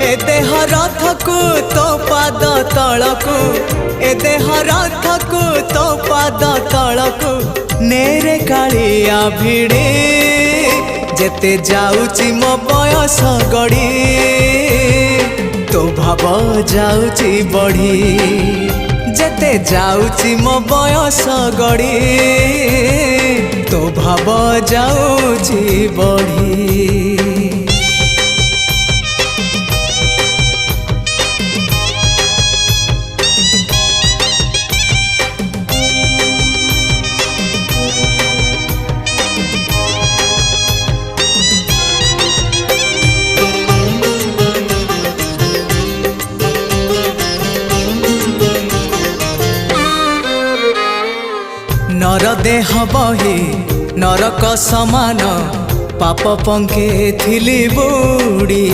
ए देह रथकु तो पाद तलकु ए देह रथकु तो पाद तलकु नेरे कालिया भिड़ी जेते जाउची मो बयस गड़ी तो भाव जाउची बढ़ी जेते जाउची मो बयस गड़ी तो भाव जाउची बढ़ी। नर देह बही नरक समान पाप पंखे थिली बुड़ी।